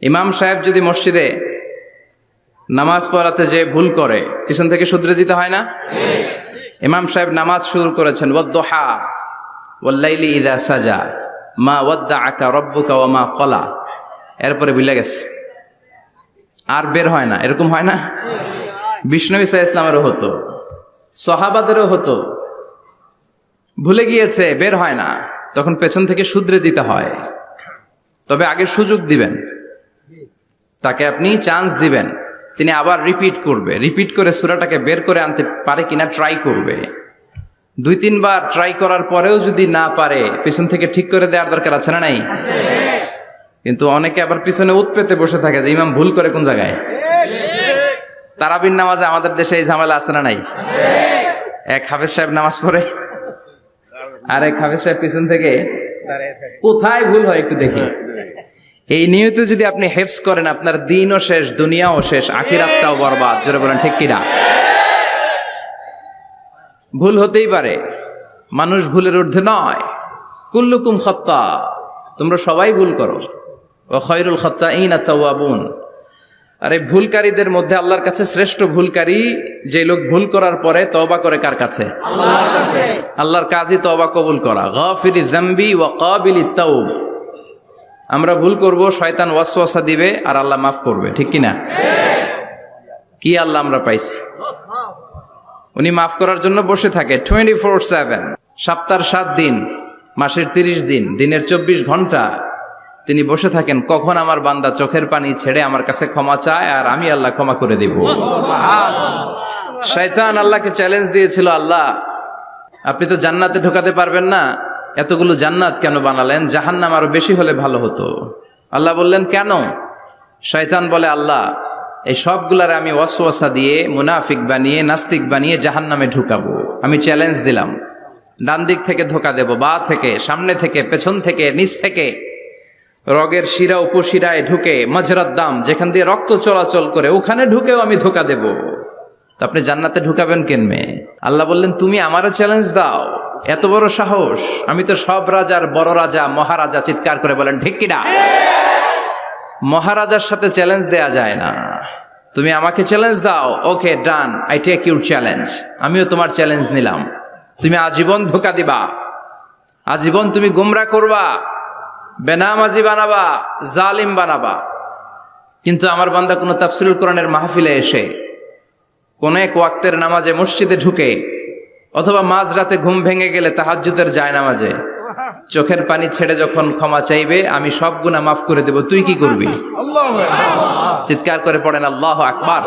ইমাম সাহেব যদি মসজিদে নামাজ পড়াতে যে ভুল করে পিছন থেকে শুধরে দিতে হয় না? ইমাম সাহেব নামাজ শুরু করেছেন ওয়াদ-দুহা ওয়াল-লাইলি ইযা সাজা মা ওয়াদ্দাআকা রাব্বুকা ওয়া মা ক্বালা, এরপরে ভুলে গেছে আর বের হয় না, এরকম হয় না? বিষ্ণু ঈসা ইসলামেরও হতো, সাহাবাদেরও হতো, ভুলে গিয়েছে বের হয় না, তখন পেছন থেকে শুধরে দিতে হয়। তবে আগে সুযোগ দিবেন, তাকে আপনি চান্স দিবেন, তিনি আবার রিপিট করবে, রিপিট করে সূরাটাকে বের করে আনতে পারে কিনা ট্রাই করবে। 2-3 বার ট্রাই করার পরেও যদি না পারে পিছন থেকে ঠিক করে দেওয়ার দরকার আছে না নাই? কিন্তু অনেকে আবার পিছনে উৎপেতে বসে থাকে যে ইমাম ভুল করে কোন জায়গায়। তারাবির নামাজে আমাদের দেশে এই ঝামেলা আছে না নাই? এক হাফেজ সাহেব নামাজ পড়ে আর এক হাফেজ সাহেব পিছন থেকে কোথায় ভুল হয় একটু দেখি। এই নিয়তে যদি আপনি হেফজ করেন আপনার দিনও শেষ, দুনিয়াও শেষ, আখিরাতটাও বরবাদ। জোরে বলেন ঠিক কিনা? ভুল হতেই পারে, মানুষ ভুলের ঊর্ধ্বে নয়। কুল্লুকুম খাত্তা, তোমরা সবাই ভুল করো। ওয়া খায়রুল খাত্তাইনা তাওয়াবুন, আরে ভুলকারীদের মধ্যে আল্লাহর কাছে শ্রেষ্ঠ ভুলকারী যে লোক ভুল করার পরে তওবা করে কার কাছে? আল্লাহর কাছে। আল্লাহর কাজই তওবা কবুল করা। গাফিরিজ যামবি ওয়া কাবিলিত তাওব। আমরা ভুল করব, শয়তান ওয়াসওয়াসা দিবে আর আল্লাহ মাফ করবে, ঠিক কিনা? কি আল্লাহ আমরা পাইছি, উনি মাফ করার জন্য বসে থাকে 24/7, সপ্তাহের 7 দিন, মাসের 30 দিন, দিনের 24 ঘন্টা তিনি বসে থাকেন কখন আমার বান্দা চোখের পানি ছেড়ে আমার কাছে ক্ষমা চায় আর আমি আল্লাহ ক্ষমা করে দেব। শয়তান আল্লাহকে চ্যালেঞ্জ দিয়েছিল, আল্লাহ আপনি তো জান্নাতে ঢোকাতে পারবেন না, এতগুলো জান্নাত কেন বানালেন? জাহান্নাম আরো বেশি হলে ভালো হতো। আল্লাহ বললেন কেন? শয়তান বলে, আল্লাহ এই সবগুলারে আমি ওয়াসওয়াসা দিয়ে মুনাফিক বানিয়ে নাস্তিক বানিয়ে জাহান্নামে ঢুকাবো। আমি চ্যালেঞ্জ দিলাম, ডান দিক থেকে ধোকা দেব, বা থেকে, সামনে থেকে, পেছন থেকে, নিচ থেকে, রগের শিরা উপশিরায় ঢুকে, মাজরাত দাম যেখান দিয়ে রক্ত চলাচল করে ওখানে ঢুকেও আমি ধোকা দেব। তো আপনি জান্নাতে ঢুকাবেন কেনমে? আল্লাহ বললেন তুমি আমারও চ্যালেঞ্জ দাও, এত বড় সাহস? আমি তো সব রাজার বড় রাজা, মহারাজা। চিৎকার করে বলেন ঠিক কিনা? মহারাজার সাথে চ্যালেঞ্জ দেয়া যায় না। তুমি আমাকে চ্যালেঞ্জ দাও, ওকে ডান, আই টেক ইউর চ্যালেঞ্জ। আমিও তোমার চ্যালেঞ্জ নিলাম। তুমি আজীবন ধোকা দিবা, আজীবন তুমি গোমরা করবা, বেনামাজি বানাবা, জালিম বানাবা, কিন্তু আমার বান্দা কোনো তাফসীরুল কোরআনের মাহফিলে এসে কোন এক ওয়াক্তের নামাজে মসজিদে ঢুকে অথবা মাঝরাতে ঘুম ভেঙে গেলে তাহাজ্জুদের জায়নামাজে চোখের পানি ছেড়ে যখন ক্ষমা চাইবে আমি সব গুনাহ মাফ করে দেব, তুই কি করবি? চিৎকার করে পড়েন আল্লাহু আকবার।